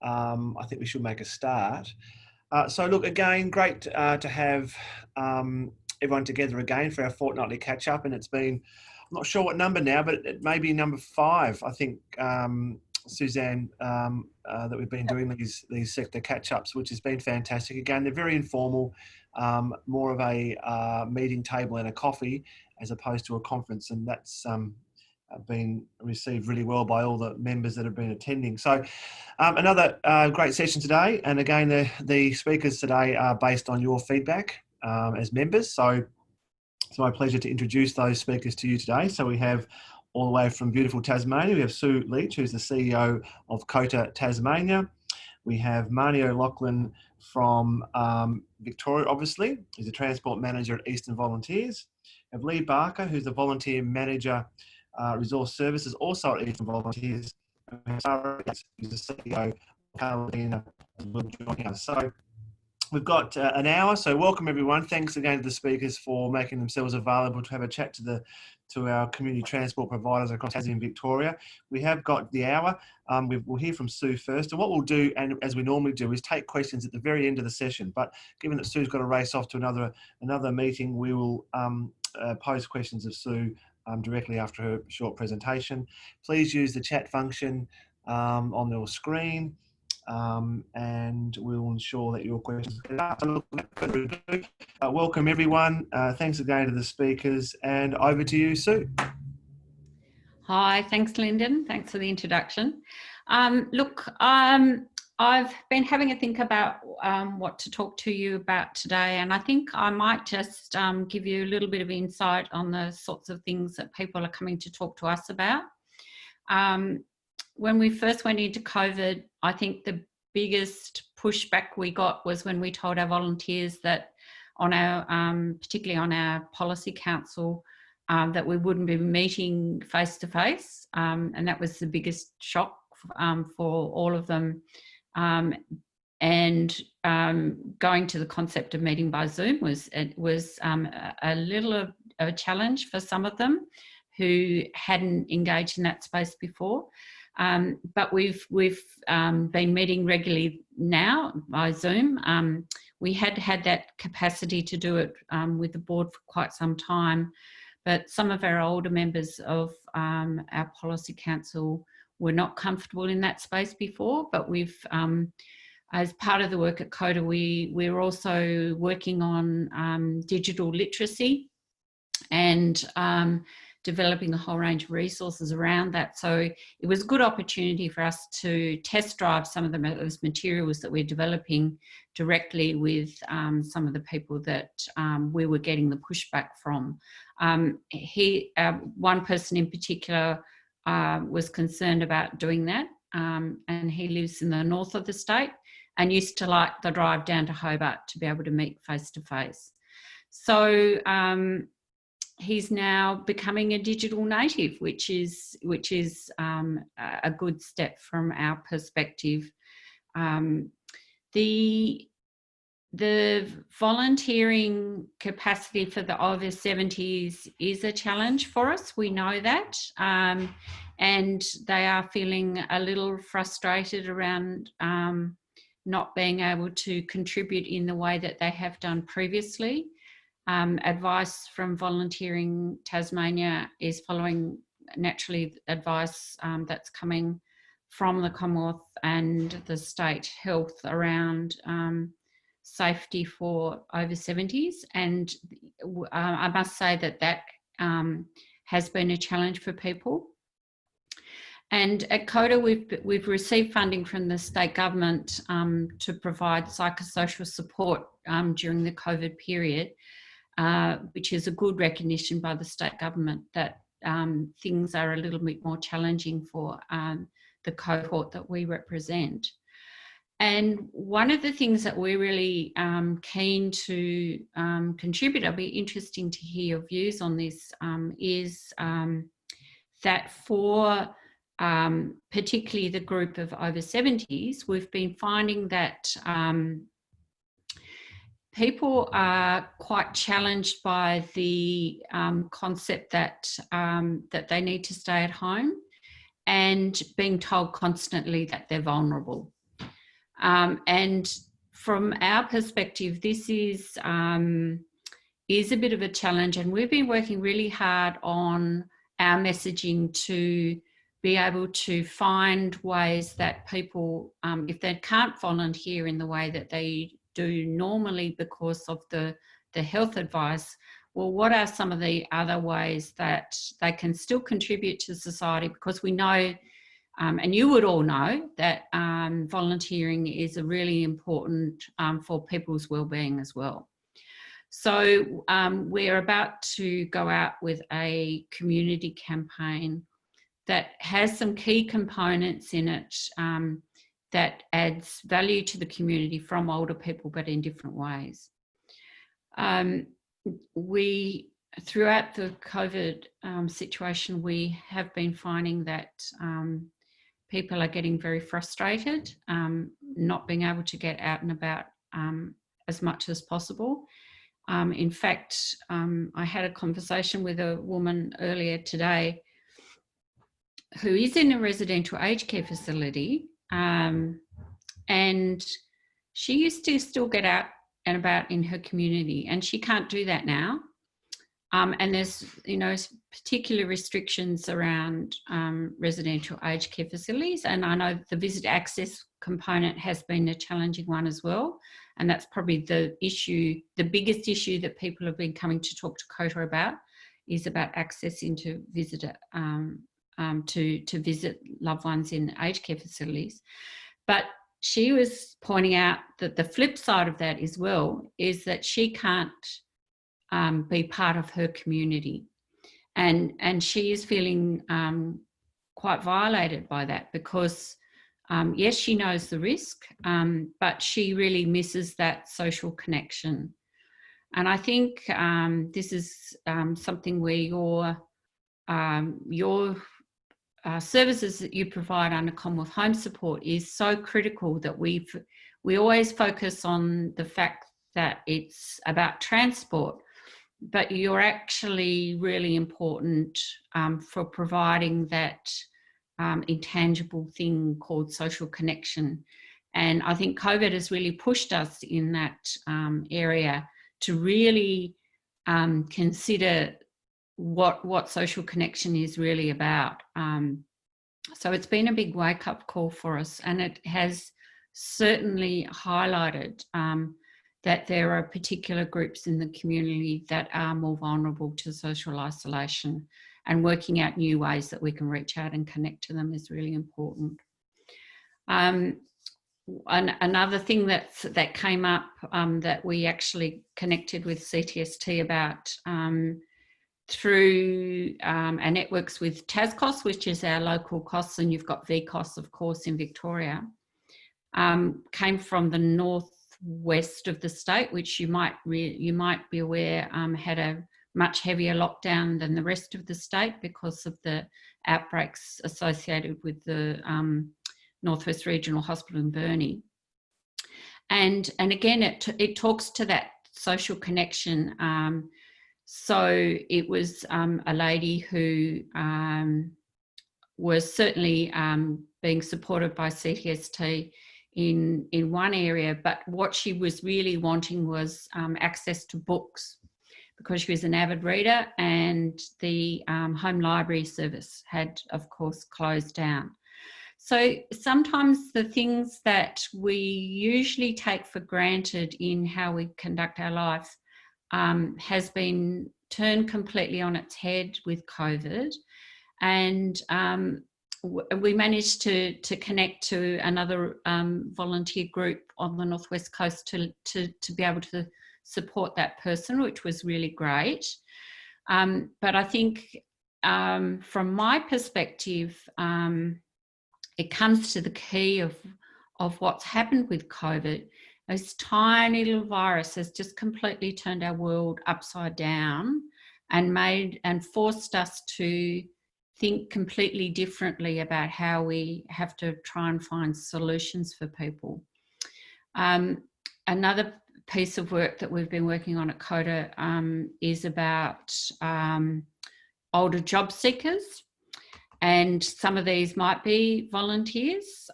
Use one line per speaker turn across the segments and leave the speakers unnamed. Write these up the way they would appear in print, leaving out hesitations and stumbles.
I think we should make a start. So look, again, great to have everyone together again for our fortnightly catch-up, and it's been, I'm not sure what number now, but it may be number 5, I think, Suzanne, that we've been doing these sector catch-ups, which has been fantastic. Again, they're very informal, more of a meeting table and a coffee as opposed to a conference, and that's been received really well by all the members that have been attending. So another great session today, and again the speakers today are based on your feedback as members. So it's my pleasure to introduce those speakers to you today. So we have all the way from beautiful Tasmania, we have Sue Leitch, who's the CEO of COTA Tasmania. We have Marnie O'Loughlin from Victoria, obviously. He's a Transport Manager at Eastern Volunteers. We have Lee Barker, who's the Volunteer Manager, Resource Services, also at Eastern Volunteers. Sarah, who's the CEO of Caladenia, will join us. So we've got an hour, so welcome everyone. Thanks again to the speakers for making themselves available to have a chat to our community transport providers across Tasmania and Victoria. We have got the hour. We'll hear from Sue first, and what we'll do, and as we normally do, is take questions at the very end of the session. But given that Sue's got to race off to another meeting, we will pose questions of Sue directly after her short presentation. Please use the chat function on your screen. And we'll ensure that your questions get asked. Welcome everyone. Thanks again to the speakers, and over to you, Sue.
Hi, thanks Lyndon. Thanks for the introduction. I've been having a think about what to talk to you about today, and I think I might just give you a little bit of insight on the sorts of things that people are coming to talk to us about. When we first went into COVID, I think the biggest pushback we got was when we told our volunteers that on our, particularly on our policy council, that we wouldn't be meeting face to face. And that was the biggest shock for all of them. And going to the concept of meeting by Zoom was a little of a challenge for some of them who hadn't engaged in that space before. But we've been meeting regularly now by Zoom. We had that capacity to do it with the board for quite some time, but some of our older members of our policy council were not comfortable in that space before. But we've, as part of the work at COTA, we're also working on digital literacy and developing a whole range of resources around that. So it was a good opportunity for us to test drive some of those materials that we're developing directly with some of the people that we were getting the pushback from. One person in particular was concerned about doing that, and he lives in the north of the state and used to like the drive down to Hobart to be able to meet face to face. So he's now becoming a digital native, which is a good step from our perspective. The volunteering capacity for the over 70s is a challenge for us. We know that, and they are feeling a little frustrated around not being able to contribute in the way that they have done previously. Advice from Volunteering Tasmania is following naturally advice that's coming from the Commonwealth and the state health around safety for over 70s, and I must say that has been a challenge for people. And at COTA, we've received funding from the state government to provide psychosocial support during the COVID period, which is a good recognition by the state government that things are a little bit more challenging for the cohort that we represent. And one of the things that we're really keen to contribute, it'll be interesting to hear your views on this, is that for particularly the group of over 70s, we've been finding that people are quite challenged by the concept that they need to stay at home and being told constantly that they're vulnerable. And from our perspective, this is a bit of a challenge, and we've been working really hard on our messaging to be able to find ways that people, if they can't volunteer in the way that they do normally because of the health advice, well, what are some of the other ways that they can still contribute to society? Because we know, and you would all know, that volunteering is a really important for people's well-being as well. So we're about to go out with a community campaign that has some key components in it that adds value to the community from older people, but in different ways. Throughout the COVID situation, we have been finding that people are getting very frustrated, not being able to get out and about as much as possible. In fact, I had a conversation with a woman earlier today who is in a residential aged care facility, and she used to still get out and about in her community, and she can't do that now. And there's, particular restrictions around residential aged care facilities, and I know the visit access component has been a challenging one as well, and that's probably the biggest issue that people have been coming to talk to COTA about, is about accessing to visit to visit loved ones in aged care facilities. But she was pointing out that the flip side of that as well is that she can't be part of her community, and she is feeling quite violated by that, because yes, she knows the risk, but she really misses that social connection. And I think this is something where your services that you provide under Commonwealth Home Support is so critical, that we always focus on the fact that it's about transport, but you're actually really important for providing that intangible thing called social connection. And I think COVID has really pushed us in that area to really consider what social connection is really about. So it's been a big wake-up call for us, and it has certainly highlighted that there are particular groups in the community that are more vulnerable to social isolation, and working out new ways that we can reach out and connect to them is really important. Another thing that came up that we actually connected with CTST about through our networks with TASCOS, which is our local costs, and you've got VCOS, of course, in Victoria, came from the northwest of the state, which you might be aware had a much heavier lockdown than the rest of the state because of the outbreaks associated with the Northwest Regional Hospital in Burnie. And again, it talks to that social connection. So it was a lady who was certainly being supported by CTST in one area, but what she was really wanting was access to books, because she was an avid reader, and the home library service had, of course, closed down. So sometimes the things that we usually take for granted in how we conduct our life has been turned completely on its head with COVID. And we managed to connect to another volunteer group on the Northwest Coast to be able to support that person, which was really great. But I think from my perspective, it comes to the key of what's happened with COVID. This tiny little virus has just completely turned our world upside down and forced us to think completely differently about how we have to try and find solutions for people. Another piece of work that we've been working on at COTA is about older job seekers. And some of these might be volunteers,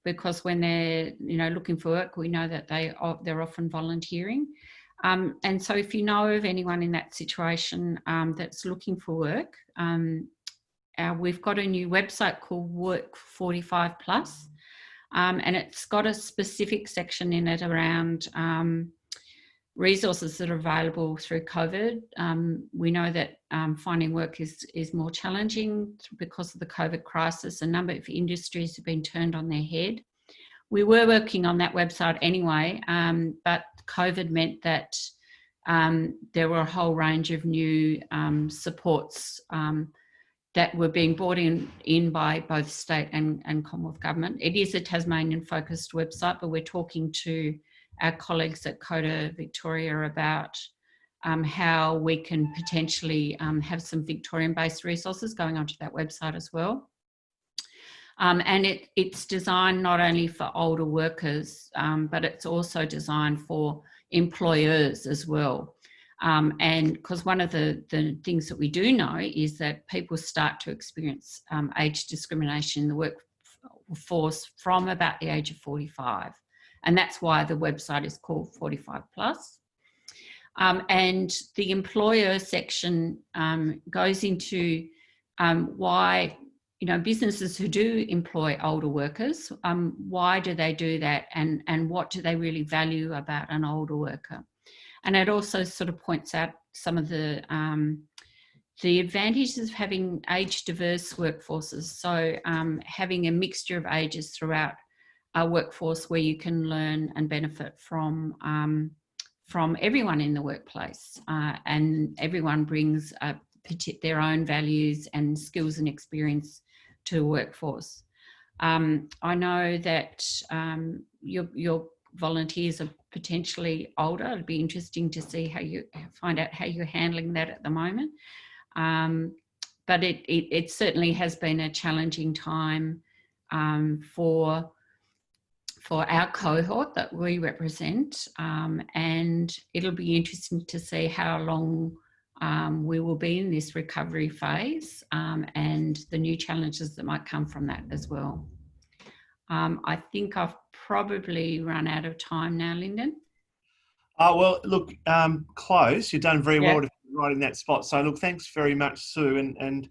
because when they're looking for work, we know that they're often volunteering. And so if you know of anyone in that situation that's looking for work, we've got a new website called Work 45 Plus, and it's got a specific section in it around resources that are available through COVID. We know that finding work is more challenging because of the COVID crisis. A number of industries have been turned on their head. We were working on that website anyway, but COVID meant that there were a whole range of new supports that were being brought in by both state and Commonwealth Government. It is a Tasmanian-focused website, but we're talking to our colleagues at COTA Victoria about how we can potentially have some Victorian-based resources going onto that website as well. And it's designed not only for older workers, but it's also designed for employers as well. And because one of the things that we do know is that people start to experience age discrimination in the workforce from about the age of 45. And that's why the website is called 45 Plus. And the employer section goes into why, businesses who do employ older workers, why do they do that, and what do they really value about an older worker? And it also sort of points out some of the advantages of having age-diverse workforces. So having a mixture of ages throughout a workforce where you can learn and benefit from everyone in the workplace, and everyone brings their own values and skills and experience to a workforce. I know that your volunteers are potentially older. It'd be interesting to see find out how you're handling that at the moment. But it certainly has been a challenging time for our cohort that we represent, and it'll be interesting to see how long we will be in this recovery phase, and the new challenges that might come from that as well. I think I've probably run out of time now, Lyndon.
Well, look, close. You've done very well to right in that spot. So, look, thanks very much, Sue, and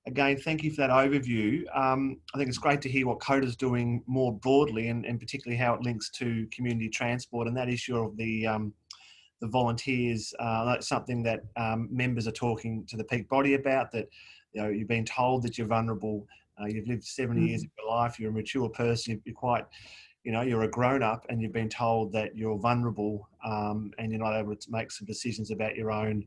again, thank you for that overview. I think it's great to hear what COTA is doing more broadly, and particularly how it links to community transport and that issue of the volunteers. That's something that members are talking to the peak body about, that you've been told that you're vulnerable. You've lived 70 years of your life. You're a mature person. You're quite, you're a grown-up, and you've been told that you're vulnerable, and you're not able to make some decisions about your own,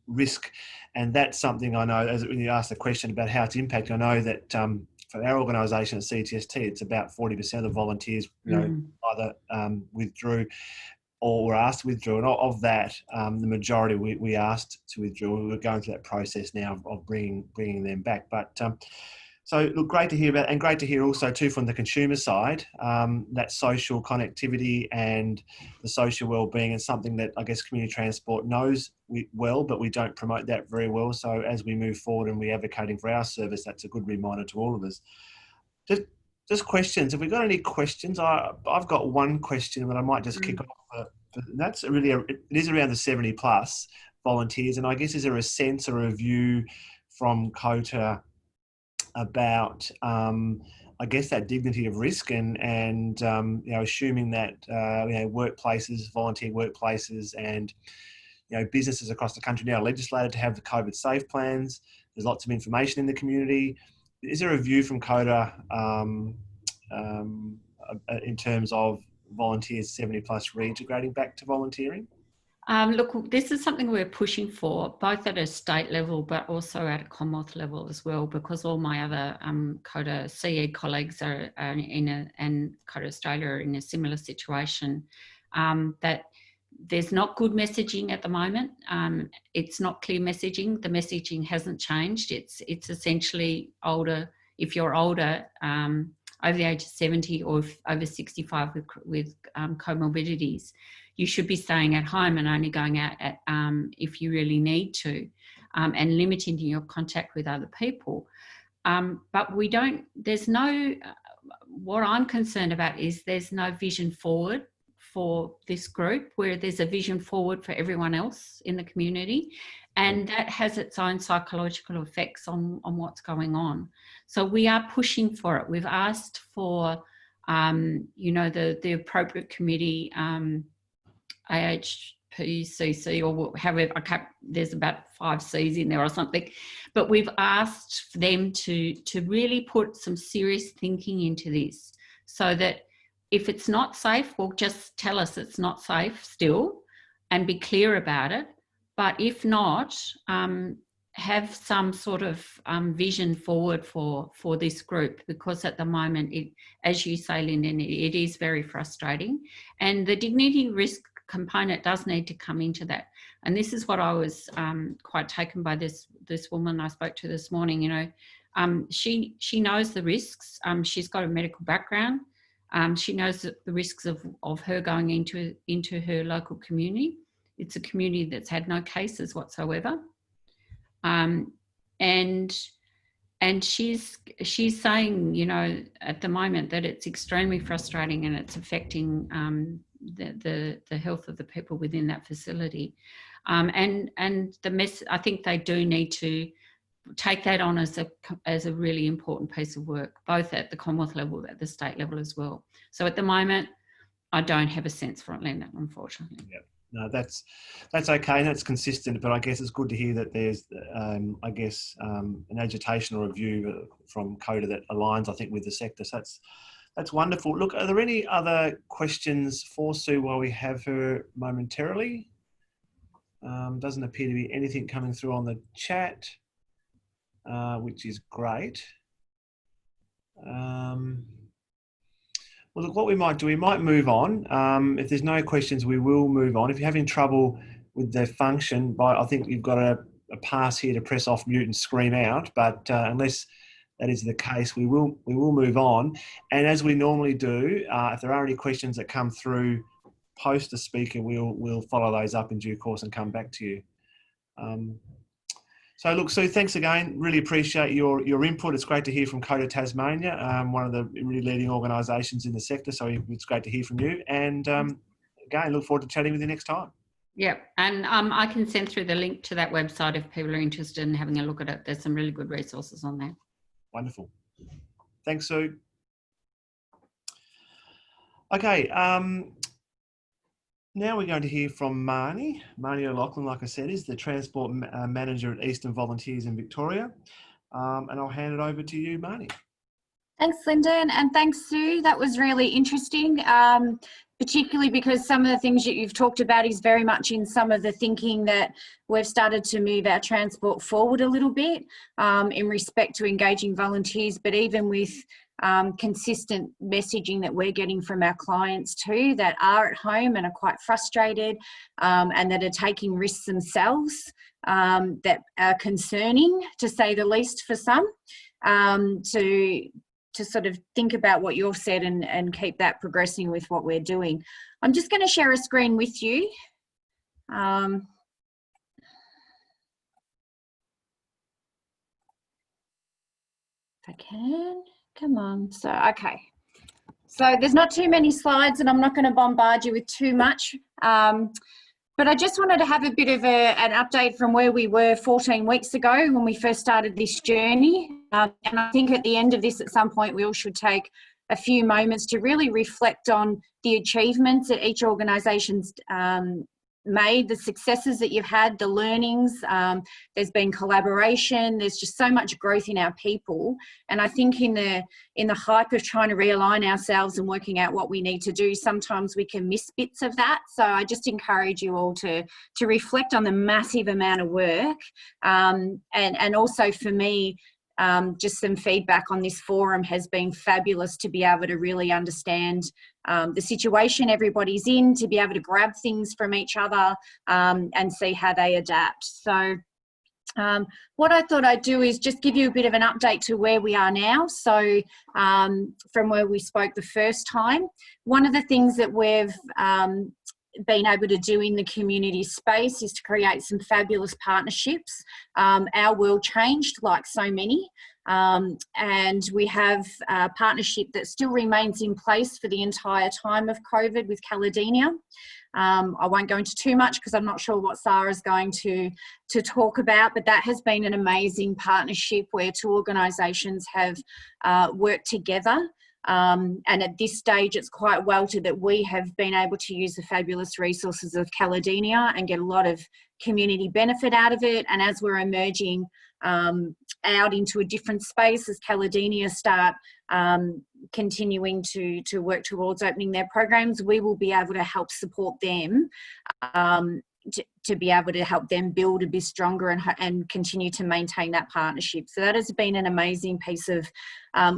risk. And that's something I know, as when you asked the question about how it's impacted, I know that for our organisation at CTST, it's about 40% of the volunteers, either withdrew or were asked to withdraw. And of that, the majority we asked to withdraw. We're going through that process now of bringing them back. But so, look, great to hear about, and great to hear also too from the consumer side, that social connectivity and the social wellbeing is something that I guess community transport knows well, but we don't promote that very well. So as we move forward and we're advocating for our service, that's a good reminder to all of us. Just questions. Have we got any questions? I've got one question, but I might just kick off. That's really, it is around the 70 plus volunteers. And I guess, is there a sense or a view from COTA about, I guess, that dignity of risk and assuming that, workplaces, volunteer workplaces and, businesses across the country now are legislated to have the COVID safe plans. There's lots of information in the community. Is there a view from COTA in terms of volunteers 70 plus reintegrating back to volunteering?
Look, this is something we're pushing for, both at a state level, but also at a Commonwealth level as well, because all my other COTA CE colleagues are and COTA Australia are in a similar situation, that there's not good messaging at the moment. It's not clear messaging. The messaging hasn't changed. It's essentially older. If you're older, over the age of 70 or over 65 with comorbidities, you should be staying at home and only going out if you really need to. and limiting your contact with other people. But what I'm concerned about is there's no vision forward for this group, where there's a vision forward for everyone else in the community. And that has its own psychological effects on what's going on. So we are pushing for it. We've asked for, the appropriate committee, AHPCC, or however, there's about 5 C's in there or something, but we've asked for them to really put some serious thinking into this, so that if it's not safe, well, just tell us it's not safe still and be clear about it. But if not, have some sort of vision forward for this group, because at the moment, as you say, Lyndon, it is very frustrating, and the dignity risk component does need to come into that. And this is what I was quite taken by this woman I spoke to this morning. She knows the risks. She's got a medical background. She knows the risks of her going into her local community. It's a community that's had no cases whatsoever, and she's saying, at the moment, that it's extremely frustrating and it's affecting the health of the people within that facility, and I think they do need to take that on as a really important piece of work, both at the Commonwealth level, at the state level as well. So at the moment, I don't have a sense for it, Lyndon, unfortunately.
Yep. No, that's okay, and that's consistent. But I guess it's good to hear that there's, an agitation or a view from COTA that aligns, I think, with the sector. So that's wonderful. Look, are there any other questions for Sue while we have her momentarily? Doesn't appear to be anything coming through on the chat, which is great. Well, look, what we might do, we might move on. If there's no questions, we will move on. If you're having trouble with the function, I think you've got a pass here to press off mute and scream out. But unless that is the case, we will move on. And as we normally do, if there are any questions that come through post the speaker, we'll follow those up in due course and come back to you. So look, Sue, thanks again. Really appreciate your input. It's great to hear from COTA Tasmania, one of the really leading organisations in the sector. So it's great to hear from you. And again, look forward to chatting with you next time.
Yeah, and I can send through the link to that website if people are interested in having a look at it. There's some really good resources on there. Wonderful.
Thanks, Sue. Okay. Now we're going to hear from Marnie. Marnie O'Loughlin, like I said, is the Transport Manager at Eastern Volunteers in Victoria. And I'll hand it over to you, Marnie.
Thanks, Lyndon, and thanks, Sue. That was really interesting, particularly because some of the things that you've talked about is very much in some of the thinking that we've started to move our transport forward a little bit in respect to engaging volunteers, but even with consistent messaging that we're getting from our clients too, that are at home and are quite frustrated and that are taking risks themselves that are concerning, to say the least, for some, to sort of think about what you've said and keep that progressing with what we're doing. I'm just going to share a screen with you. If I can. Come on. So, okay. So there's not too many slides and I'm not going to bombard you with too much. But I just wanted to have a bit of an update from where we were 14 weeks ago when we first started this journey. And I think at the end of this, at some point, we all should take a few moments to really reflect on the achievements that each organisation's made, the successes that you've had, the learnings. There's been collaboration. There's just so much growth in our people. And I think in the hype of trying to realign ourselves and working out what we need to do, sometimes we can miss bits of that. So I just encourage you all to reflect on the massive amount of work. And also for me, just some feedback on this forum has been fabulous, to be able to really understand the situation everybody's in, to be able to grab things from each other and see how they adapt. So what I thought I'd do is just give you a bit of an update to where we are now. So from where we spoke the first time, one of the things that we've been able to do in the community space is to create some fabulous partnerships. Our world changed like so many, and we have a partnership that still remains in place for the entire time of COVID with Caladenia. I won't go into too much because I'm not sure what Sarah's going to talk about, but that has been an amazing partnership where two organisations have worked together. And at this stage, it's quite welter that we have been able to use the fabulous resources of Caladenia and get a lot of community benefit out of it. And as we're emerging out into a different space, as Caladenia start continuing to work towards opening their programs, we will be able to help support them to be able to help them build a bit stronger and continue to maintain that partnership. So that has been an amazing piece of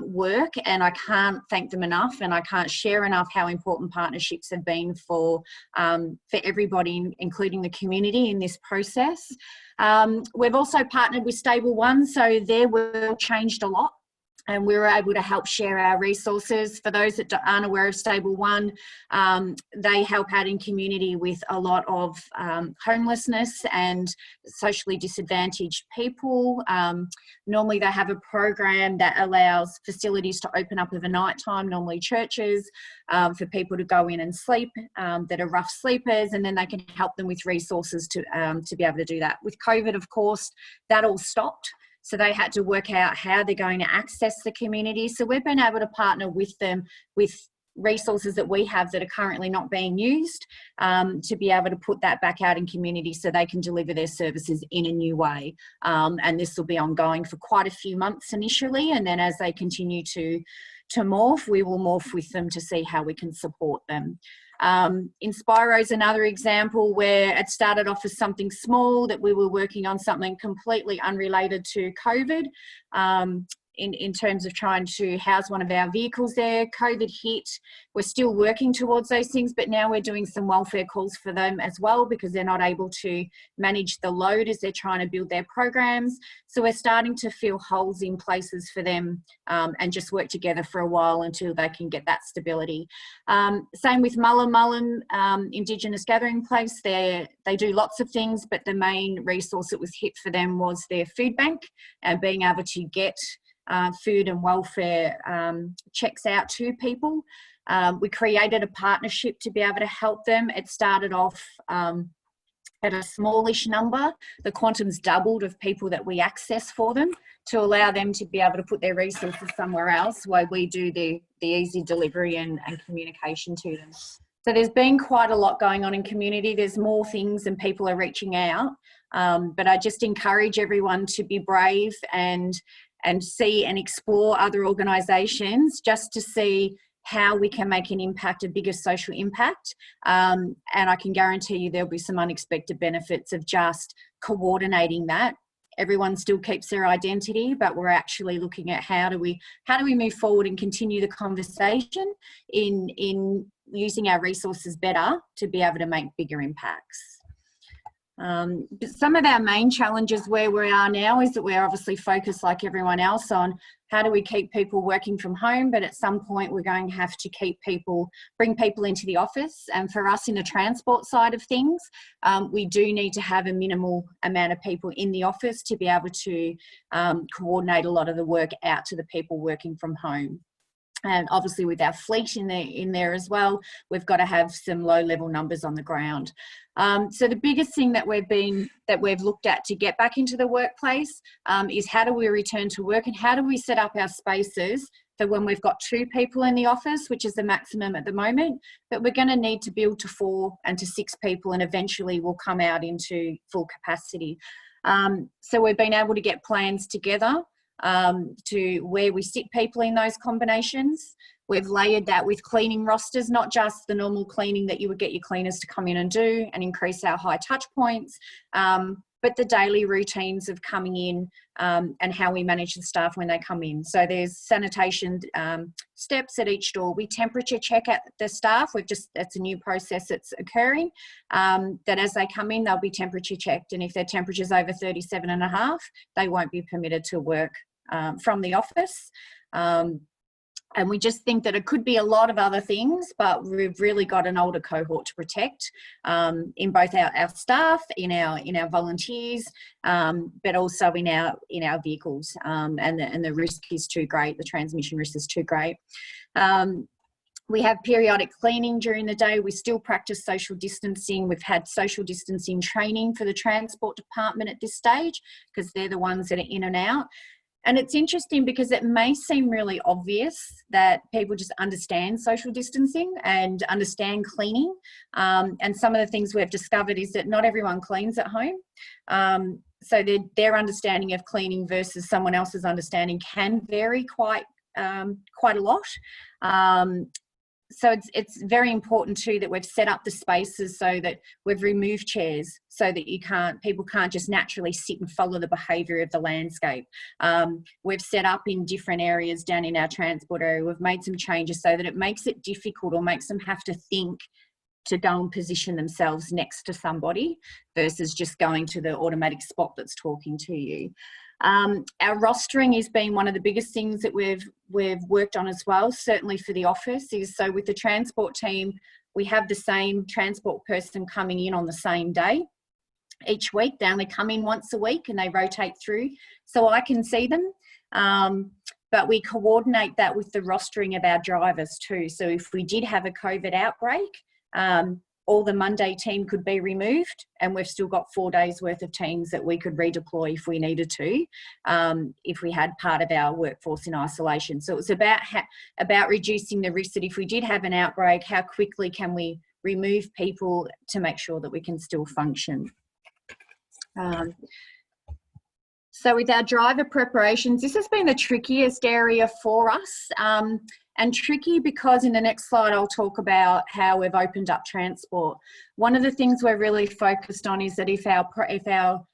work, and I can't thank them enough, and I can't share enough how important partnerships have been for everybody, including the community, in this process. We've also partnered with Stable One, so their world changed a lot, and we were able to help share our resources. For those that aren't aware of Stable One, they help out in community with a lot of homelessness and socially disadvantaged people. Normally they have a program that allows facilities to open up overnight time, normally churches, for people to go in and sleep that are rough sleepers, and then they can help them with resources to be able to do that. With COVID, of course, that all stopped. So they had to work out how they're going to access the community. So we've been able to partner with them with resources that we have that are currently not being used, to be able to put that back out in community so they can deliver their services in a new way. And this will be ongoing for quite a few months initially. And then as they continue to morph, we will morph with them to see how we can support them. Inspiro is another example where it started off as something small, that we were working on something completely unrelated to COVID, in terms of trying to house one of our vehicles there. COVID hit. We're still working towards those things, but now we're doing some welfare calls for them as well, because they're not able to manage the load as they're trying to build their programs. So we're starting to fill holes in places for them, and just work together for a while until they can get that stability. Same with Mullen Indigenous Gathering Place. They do lots of things, but the main resource that was hit for them was their food bank, and being able to get food and welfare checks out to people. We created a partnership to be able to help them. It started off at a smallish number. The quantum's doubled of people that we access for them to allow them to be able to put their resources somewhere else while we do the easy delivery and communication to them. So there's been quite a lot going on in community. There's more things and people are reaching out. But I just encourage everyone to be brave and see and explore other organisations, just to see how we can make an impact, a bigger social impact. And I can guarantee you there'll be some unexpected benefits of just coordinating that. Everyone still keeps their identity, but we're actually looking at how do we move forward and continue the conversation in using our resources better to be able to make bigger impacts. But some of our main challenges where we are now is that we're obviously focused, like everyone else, on how do we keep people working from home, but at some point we're going to have to bring people into the office. And for us in the transport side of things, we do need to have a minimal amount of people in the office to be able to coordinate a lot of the work out to the people working from home. And obviously with our fleet in there as well, we've got to have some low-level numbers on the ground. So the biggest thing that we've looked at to get back into the workplace is how do we return to work, and how do we set up our spaces for when we've got 2 people in the office, which is the maximum at the moment, but we're going to need to build to 4 and to 6 people, and eventually we'll come out into full capacity. So we've been able to get plans together to where we sit people in those combinations. We've layered that with cleaning rosters, not just the normal cleaning that you would get your cleaners to come in and do and increase our high touch points, but the daily routines of coming in and how we manage the staff when they come in. So there's sanitation steps at each door. We temperature check at the staff. That's a new process that's occurring, that as they come in, they'll be temperature checked. And if their temperature's over 37.5, they won't be permitted to work from the office. And we just think that it could be a lot of other things, but we've really got an older cohort to protect in both our staff, in our volunteers, but also in our vehicles. And the risk is too great. The transmission risk is too great. We have periodic cleaning during the day. We still practice social distancing. We've had social distancing training for the transport department at this stage because they're the ones that are in and out. And it's interesting because it may seem really obvious that people just understand social distancing and understand cleaning. And some of the things we've discovered is that not everyone cleans at home. So their understanding of cleaning versus someone else's understanding can vary quite a lot. So it's very important too that we've set up the spaces so that we've removed chairs so that people can't just naturally sit and follow the behaviour of the landscape. We've set up in different areas down in our transport area. We've made some changes so that it makes it difficult or makes them have to think to go and position themselves next to somebody versus just going to the automatic spot that's talking to you. Our rostering has been one of the biggest things that we've worked on as well, certainly for the office, is so with the transport team, we have the same transport person coming in on the same day each week. They only come in once a week and they rotate through so I can see them. But we coordinate that with the rostering of our drivers too. So if we did have a COVID outbreak, all the Monday team could be removed and we've still got 4 days worth of teams that we could redeploy if we needed to, if we had part of our workforce in isolation. So it was about reducing the risk that if we did have an outbreak, how quickly can we remove people to make sure that we can still function. So with our driver preparations, this has been the trickiest area for us. And tricky because in the next slide I'll talk about how we've opened up transport. One of the things we're really focused on is that if our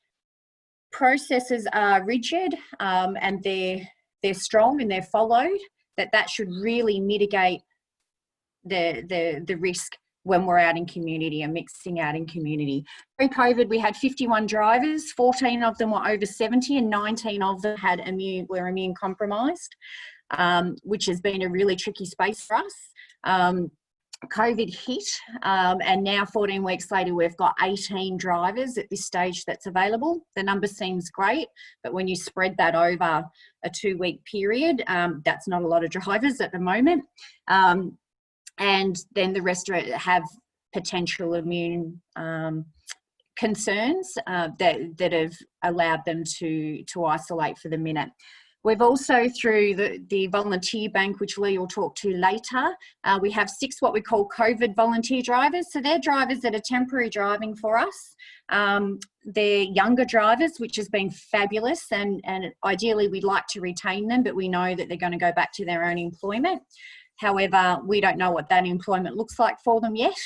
processes are rigid and they're strong and they're followed, that should really mitigate the risk when we're out in community and mixing out in community. Pre-COVID, we had 51 drivers, 14 of them were over 70 and 19 of them were immune compromised. Which has been a really tricky space for us. COVID hit and now 14 weeks later we've got 18 drivers at this stage that's available. The number seems great, but when you spread that over a 2-week period, that's not a lot of drivers at the moment. And then the rest have potential immune concerns that have allowed them to isolate for the minute. We've also, through the volunteer bank, which Lee will talk to later, we have 6 what we call COVID volunteer drivers. So they're drivers that are temporary driving for us. They're younger drivers, which has been fabulous, and ideally we'd like to retain them, but we know that they're going to go back to their own employment. However, we don't know what that employment looks like for them yet.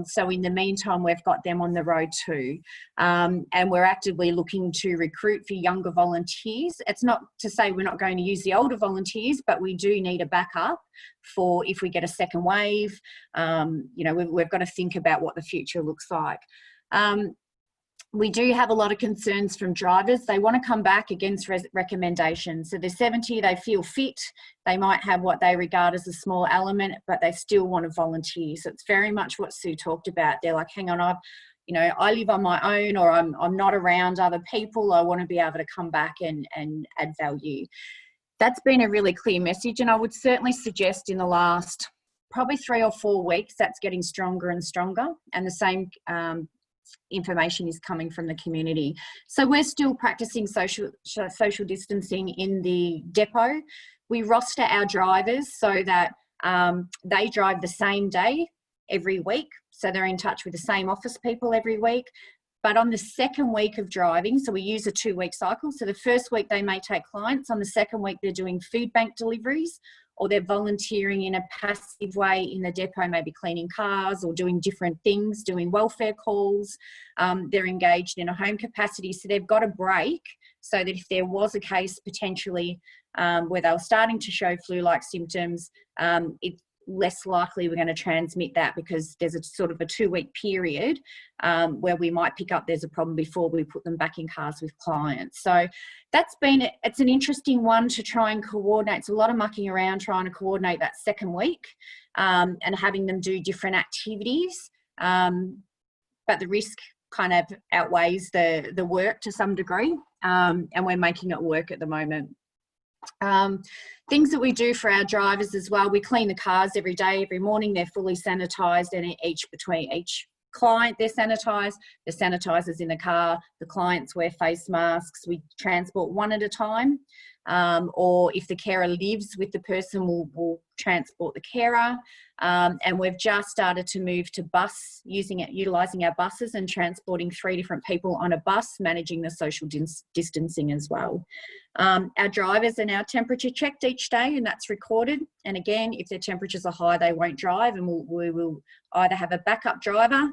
So in the meantime, we've got them on the road too. And we're actively looking to recruit for younger volunteers. It's not to say we're not going to use the older volunteers, but we do need a backup for if we get a second wave. We've got to think about what the future looks like. We do have a lot of concerns from drivers. They want to come back against recommendations. So they're 70, they feel fit, they might have what they regard as a small element, but they still want to volunteer. So it's very much what Sue talked about. They're like, hang on, I live on my own, or I'm not around other people. I want to be able to come back and add value. That's been a really clear message, and I would certainly suggest in the last probably 3 or 4 weeks that's getting stronger and stronger, and the same information is coming from the community. So we're still practicing social distancing in the depot. We roster our drivers so that they drive the same day every week. So they're in touch with the same office people every week. But on the second week of driving, so we use a 2-week cycle. So the first week they may take clients. On the second week, they're doing food bank deliveries, or they're volunteering in a passive way in the depot, maybe cleaning cars or doing different things, doing welfare calls. They're engaged in a home capacity. So they've got a break so that if there was a case potentially where they were starting to show flu-like symptoms, less likely we're going to transmit that, because there's a sort of a 2-week period where we might pick up there's a problem before we put them back in cars with clients. So it's an interesting one to try and coordinate. It's a lot of mucking around trying to coordinate that second week and having them do different activities. But the risk kind of outweighs the work to some degree, and we're making it work at the moment. Things that we do for our drivers as well, we clean the cars every day, every morning. They're fully sanitised, and between each client they're sanitised. The sanitisers in the car, the clients wear face masks. We transport one at a time, or if the carer lives with the person, we'll transport the carer. And we've just started to move to bus, utilising our buses and transporting 3 different people on a bus, managing the social distancing as well. Our drivers are now temperature checked each day, and that's recorded. And again, if their temperatures are high, they won't drive, and we will either have a backup driver,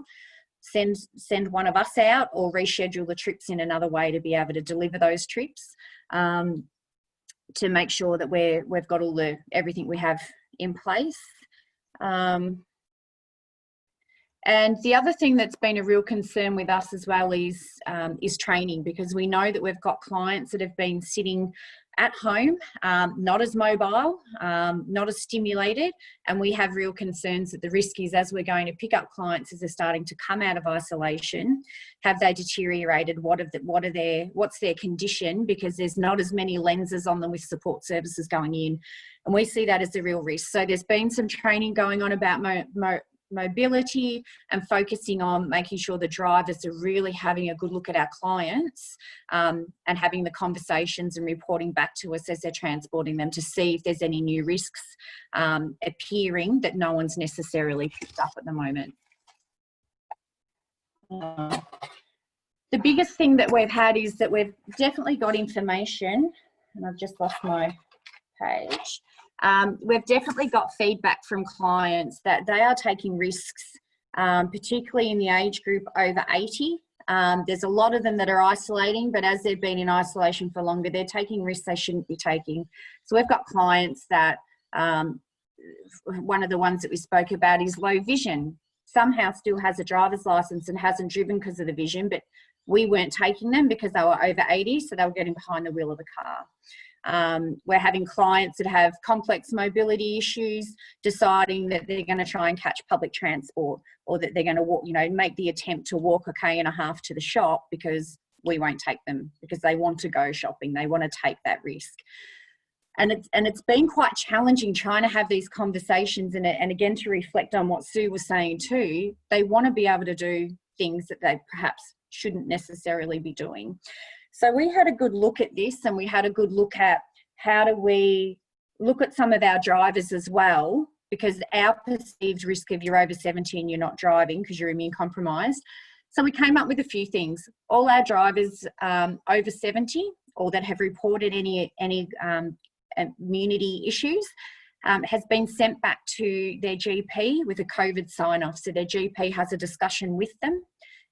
send one of us out, or reschedule the trips in another way to be able to deliver those trips, to make sure that we've got everything we have in place. And the other thing that's been a real concern with us as well is training, because we know that we've got clients that have been sitting at home, not as mobile, not as stimulated, and we have real concerns that the risk is, as we're going to pick up clients as they're starting to come out of isolation, have they deteriorated? What's their condition? Because there's not as many lenses on them with support services going in, and we see that as a real risk. So there's been some training going on about mobility and focusing on making sure the drivers are really having a good look at our clients, and having the conversations and reporting back to us as they're transporting them, to see if there's any new risks appearing that no one's necessarily picked up at the moment. The biggest thing that we've had is that we've definitely got information, and I've just lost my page. We've definitely got feedback from clients that they are taking risks, particularly in the age group over 80. There's a lot of them that are isolating, but as they've been in isolation for longer, they're taking risks they shouldn't be taking. So we've got clients that, one of the ones that we spoke about is low vision. Somehow still has a driver's license and hasn't driven because of the vision, but we weren't taking them because they were over 80, so they were getting behind the wheel of the car. We're having clients that have complex mobility issues, deciding that they're going to try and catch public transport, or that they're going to walk, make the attempt to walk a K and a half to the shop, because we won't take them, because they want to go shopping. They want to take that risk. And it's been quite challenging trying to have these conversations, and again, to reflect on what Sue was saying too, they want to be able to do things that they perhaps shouldn't necessarily be doing. So we had a good look at this, and we had a good look at how do we look at some of our drivers as well, because our perceived risk of you're over 70 and you're not driving because you're immune compromised. So we came up with a few things. All our drivers over 70 or that have reported any immunity issues has been sent back to their GP with a COVID sign-off. So their GP has a discussion with them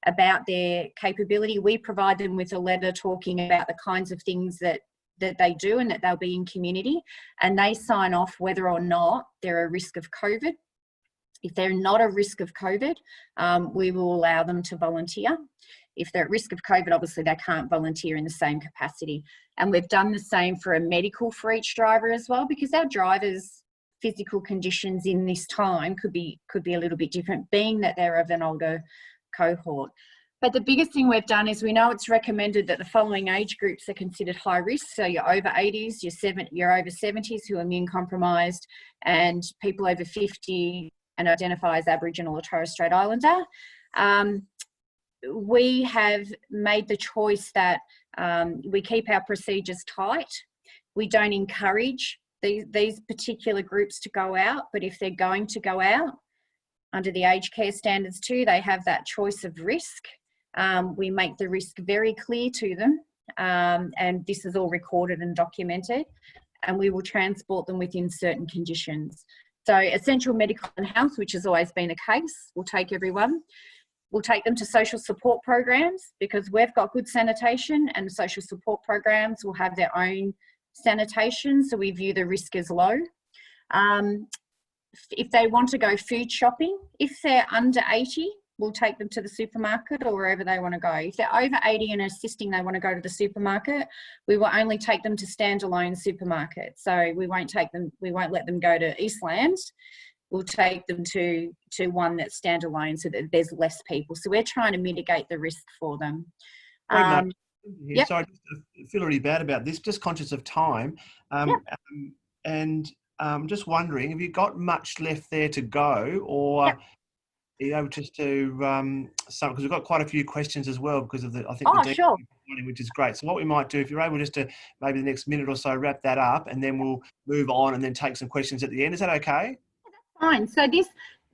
about their capability. We provide them with a letter talking about the kinds of things that they do and that they'll be in community, and they sign off whether or not they're a risk of COVID. If they're not a risk of COVID, we will allow them to volunteer. If they're at risk of COVID, obviously they can't volunteer in the same capacity. And we've done the same for a medical for each driver as well, because our drivers' physical conditions in this time could be a little bit different, being that they're of an older cohort. But the biggest thing we've done is we know it's recommended that the following age groups are considered high risk. So you're over 80s, you're over 70s who are immune compromised, and people over 50 and identify as Aboriginal or Torres Strait Islander. We have made the choice that we keep our procedures tight. We don't encourage these particular groups to go out, but if they're going to go out, under the aged care standards too, they have that choice of risk. We make the risk very clear to them, and this is all recorded and documented, and we will transport them within certain conditions. So essential medical and health, which has always been a case, we'll take everyone. We'll take them to social support programs, because we've got good sanitation, and social support programs will have their own sanitation, so we view the risk as low. if they want to go food shopping. If they're under 80, we'll take them to the supermarket or wherever they want to go. If they're over 80 and insisting they want to go to the supermarket, we will only take them to standalone supermarkets. So we won't let them go to Eastland. We'll take them to one that's standalone so that there's less people. So we're trying to mitigate the risk for them.
Yep. Sorry, I feel really bad about this, just conscious of time. Just wondering, have you got much left there to go, or are you able just to, because we've got quite a few questions as well because of the
Sure.
Which is great. So what we might do, if you're able just to maybe the next minute or so wrap that up, and then we'll move on and then take some questions at the end. Is that okay?
Fine. So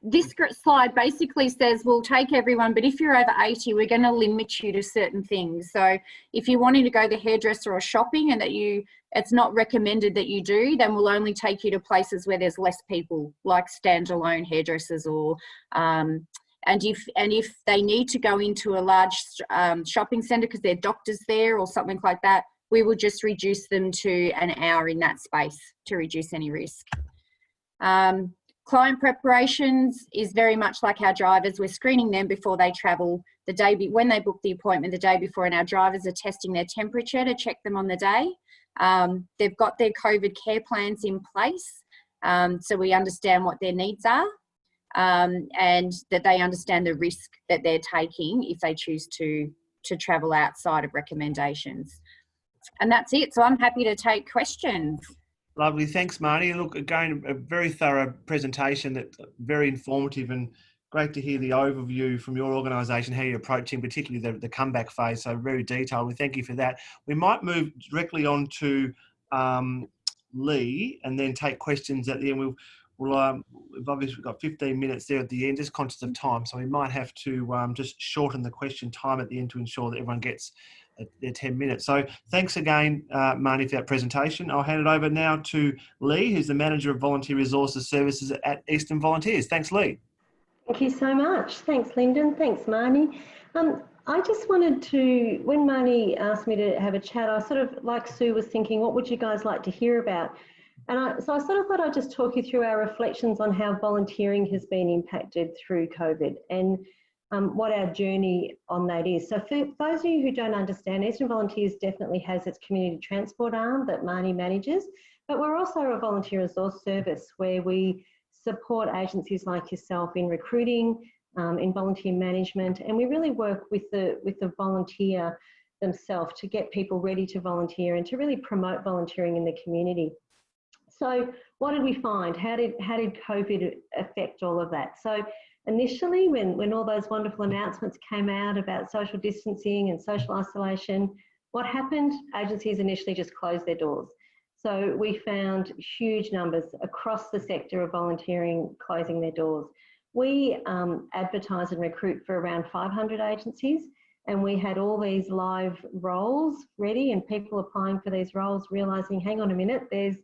this slide basically says we'll take everyone, but if you're over 80, we're going to limit you to certain things. So if you're wanting to go to the hairdresser or shopping and it's not recommended that you do, then we'll only take you to places where there's less people, like standalone hairdressers or and if they need to go into a large shopping centre because their doctor's there or something like that, we will just reduce them to an hour in that space to reduce any risk. Client preparations is very much like our drivers. We're screening them before they travel when they book the appointment the day before, and our drivers are testing their temperature to check them on the day. They've got their COVID care plans in place, so we understand what their needs are, and that they understand the risk that they're taking if they choose to travel outside of recommendations. And that's it. So I'm happy to take questions.
Lovely. Thanks, Marnie. Look, again, a very thorough presentation, that's very informative, and great to hear the overview from your organisation, how you're approaching particularly the comeback phase. So very detailed. We thank you for that. We might move directly on to Lee and then take questions at the end. We've obviously got 15 minutes there at the end, just conscious of time. So we might have to just shorten the question time at the end to ensure that everyone gets their 10 minutes. So thanks again, Marnie, for that presentation. I'll hand it over now to Lee, who's the Manager of Volunteer Resources Services at Eastern Volunteers. Thanks, Lee.
Thank you so much. Thanks, Lyndon. Thanks, Marnie. I just wanted to, when Marnie asked me to have a chat, I sort of, like Sue was thinking, what would you guys like to hear about? And so I sort of thought I'd just talk you through our reflections on how volunteering has been impacted through COVID and what our journey on that is. So for those of you who don't understand, Eastern Volunteers definitely has its community transport arm that Marnie manages, but we're also a volunteer resource service where we support agencies like yourself in recruiting, in volunteer management, and we really work with the volunteer themselves to get people ready to volunteer and to really promote volunteering in the community. So what did we find? How did COVID affect all of that? So initially, when all those wonderful announcements came out about social distancing and social isolation, what happened? Agencies initially just closed their doors. So we found huge numbers across the sector of volunteering closing their doors. We advertise and recruit for around 500 agencies, and we had all these live roles ready and people applying for these roles, realising, hang on a minute, there's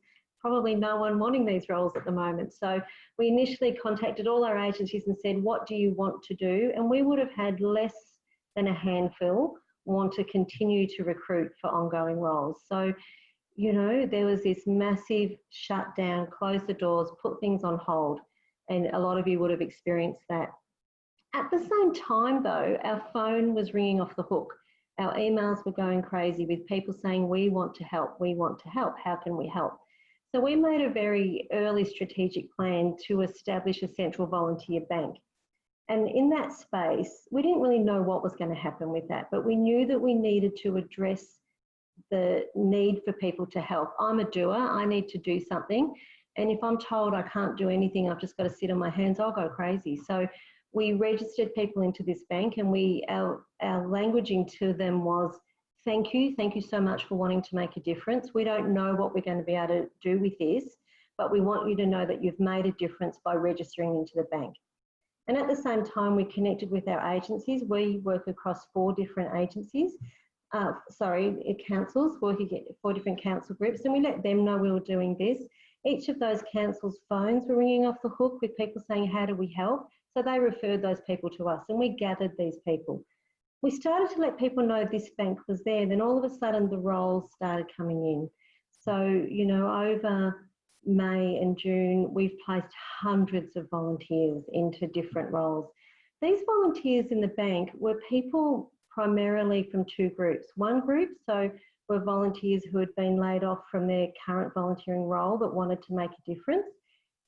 probably no one wanting these roles at the moment. So we initially contacted all our agencies and said, what do you want to do? And we would have had less than a handful want to continue to recruit for ongoing roles. So, you know, there was this massive shutdown, close the doors, put things on hold. And a lot of you would have experienced that. At the same time though, our phone was ringing off the hook. Our emails were going crazy with people saying, we want to help, how can we help? So we made a very early strategic plan to establish a central volunteer bank. And in that space, we didn't really know what was going to happen with that, but we knew that we needed to address the need for people to help. I'm a doer, I need to do something. And if I'm told I can't do anything, I've just got to sit on my hands, I'll go crazy. So we registered people into this bank, and our languaging to them was, thank you so much for wanting to make a difference. We don't know what we're going to be able to do with this, but we want you to know that you've made a difference by registering into the bank. And at the same time, we connected with our agencies. We work across 4 different agencies, councils, 4 different council groups, and we let them know we were doing this. Each of those councils' phones were ringing off the hook with people saying, how do we help? So they referred those people to us, and we gathered these people. We started to let people know this bank was there, then all of a sudden the roles started coming in. So, you know, over May and June, we've placed hundreds of volunteers into different roles. These volunteers in the bank were people primarily from two groups. One group, so were volunteers who had been laid off from their current volunteering role but wanted to make a difference,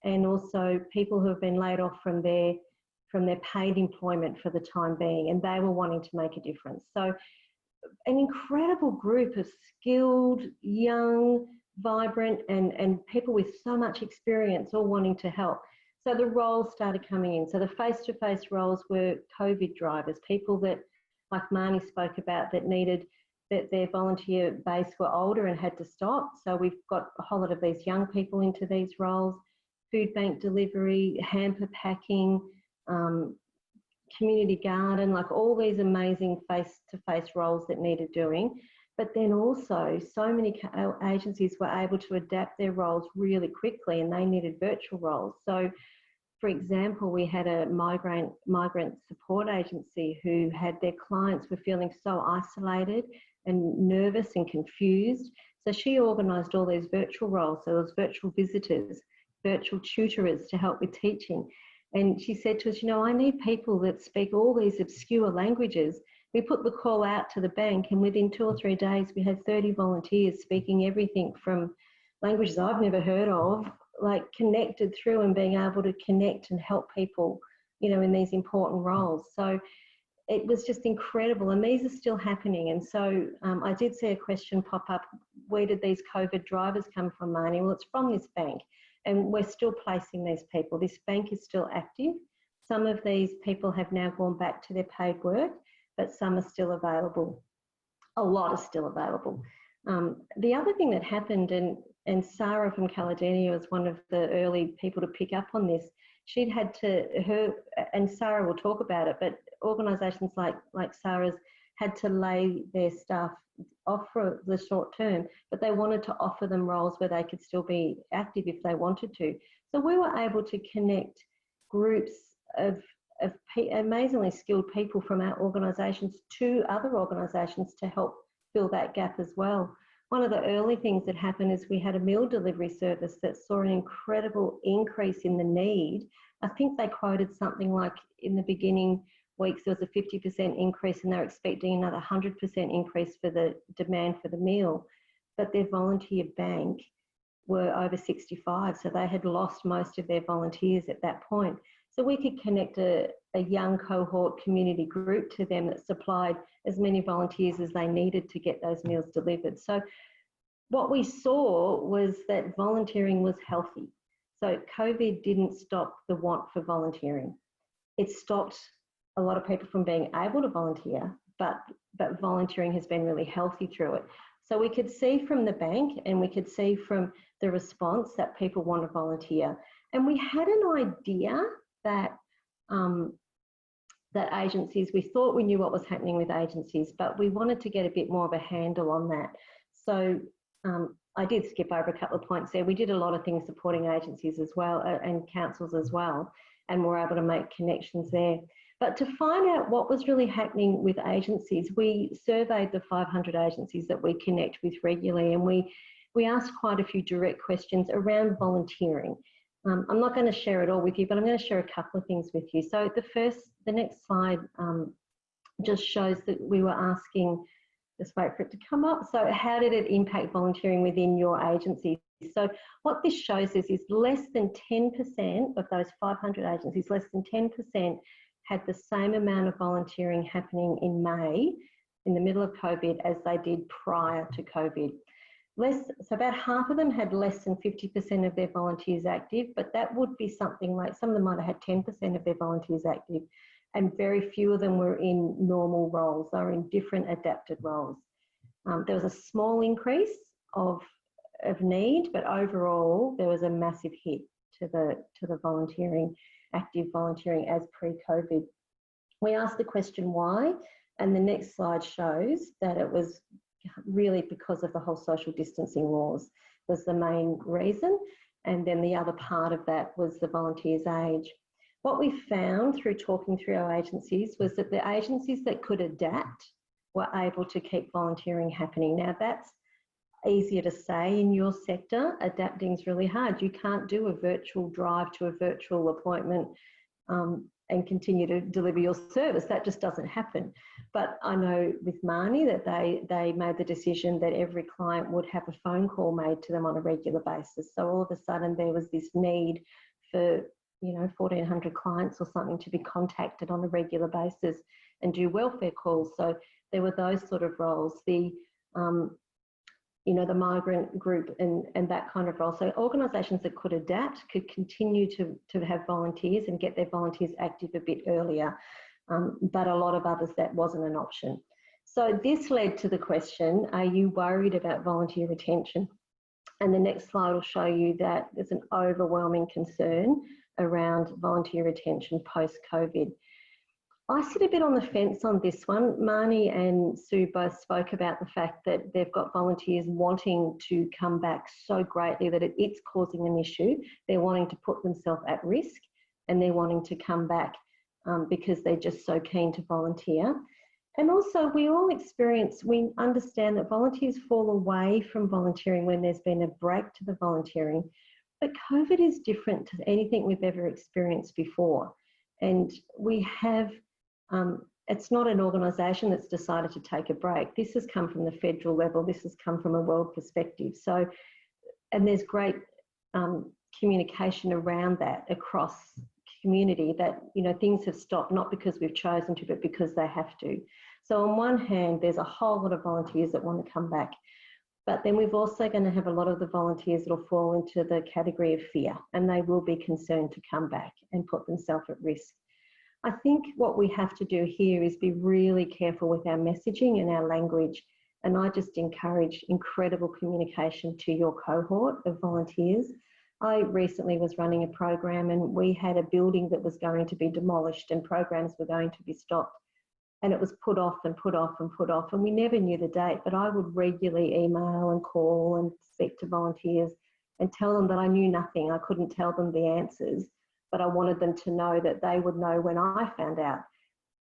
and also people who have been laid off from their paid employment for the time being, and they were wanting to make a difference. So an incredible group of skilled, young, vibrant, and people with so much experience all wanting to help. So the roles started coming in. So the face-to-face roles were COVID drivers, people that, like Marnie spoke about, that needed, that their volunteer base were older and had to stop. So we've got a whole lot of these young people into these roles, food bank delivery, hamper packing, community garden, like all these amazing face-to-face roles that needed doing. But then also so many agencies were able to adapt their roles really quickly, and they needed virtual roles. So for example, we had a migrant support agency who had their clients were feeling so isolated and nervous and confused. So she organised all these virtual roles. So there was virtual visitors, virtual tutorers to help with teaching. And she said to us, you know, I need people that speak all these obscure languages. We put the call out to the bank, and within 2 or 3 days, we had 30 volunteers speaking everything from languages I've never heard of, like connected through and being able to connect and help people, you know, in these important roles. So it was just incredible, and these are still happening. And so I did see a question pop up, where did these COVID drivers come from, Marnie? Well, it's from this bank, and we're still placing these people. This bank is still active. Some of these people have now gone back to their paid work, but some are still available. A lot are still available. The other thing that happened, and Sarah from Caladenia was one of the early people to pick up on this, she'd had to, and Sarah will talk about it, but organisations like Sarah's had to lay their staff off for the short term, but they wanted to offer them roles where they could still be active if they wanted to. So we were able to connect groups of amazingly skilled people from our organisations to other organisations to help fill that gap as well. One of the early things that happened is we had a meal delivery service that saw an incredible increase in the need. I think they quoted something like in the beginning weeks there was a 50% increase, and they're expecting another 100% increase for the demand for the meal. But their volunteer bank were over 65, so they had lost most of their volunteers at that point. So we could connect a young cohort community group to them that supplied as many volunteers as they needed to get those meals delivered. So what we saw was that volunteering was healthy. So COVID didn't stop the want for volunteering. It stopped a lot of people from being able to volunteer, but volunteering has been really healthy through it. So we could see from the bank, and we could see from the response, that people want to volunteer. And we had an idea that that agencies, we thought we knew what was happening with agencies, but we wanted to get a bit more of a handle on that. So I did skip over a couple of points there. We did a lot of things supporting agencies as well, and councils as well, and we're able to make connections there. But to find out what was really happening with agencies, we surveyed the 500 agencies that we connect with regularly, and we asked quite a few direct questions around volunteering. I'm not going to share it all with you, but I'm going to share a couple of things with you. So the next slide just shows that we were asking, just wait for it to come up. So how did it impact volunteering within your agency? So what this shows us is less than 10% of those 500 agencies, less than 10% had the same amount of volunteering happening in May, in the middle of COVID, as they did prior to COVID. So about half of them had less than 50% of their volunteers active, but that would be something like, some of them might have had 10% of their volunteers active, and very few of them were in normal roles. They were in different adapted roles. There was a small increase of need, but overall there was a massive hit to the volunteering, active volunteering as pre-COVID. We asked the question why, and the next slide shows that it was really because of the whole social distancing laws was the main reason, and then the other part of that was the volunteers' age. What we found through talking through our agencies was that the agencies that could adapt were able to keep volunteering happening. Now easier to say in your sector. Adapting is really hard. You can't do a virtual drive to a virtual appointment and continue to deliver your service. That just doesn't happen. But I know with Marnie that they made the decision that every client would have a phone call made to them on a regular basis. So all of a sudden there was this need for, 1,400 clients or something to be contacted on a regular basis and do welfare calls. So there were those sort of roles, the migrant group and that kind of role. So organisations that could adapt could continue to have volunteers and get their volunteers active a bit earlier. But a lot of others, that wasn't an option. So this led to the question, are you worried about volunteer retention? And the next slide will show you that there's an overwhelming concern around volunteer retention post-COVID. I sit a bit on the fence on this one. Marnie and Sue both spoke about the fact that they've got volunteers wanting to come back so greatly that it's causing an issue. They're wanting to put themselves at risk and they're wanting to come back because they're just so keen to volunteer. And also we understand that volunteers fall away from volunteering when there's been a break to the volunteering. But COVID is different to anything we've ever experienced before. And we have it's not an organisation that's decided to take a break. This has come from the federal level. This has come from a world perspective. So, and there's great communication around that across community that, things have stopped, not because we've chosen to, but because they have to. So on one hand, there's a whole lot of volunteers that want to come back. But then we've also going to have a lot of the volunteers that will fall into the category of fear, and they will be concerned to come back and put themselves at risk. I think what we have to do here is be really careful with our messaging and our language. And I just encourage incredible communication to your cohort of volunteers. I recently was running a program and we had a building that was going to be demolished and programs were going to be stopped. And it was put off and put off and put off. And we never knew the date, but I would regularly email and call and speak to volunteers and tell them that I knew nothing. I couldn't tell them the answers, but I wanted them to know that they would know when I found out.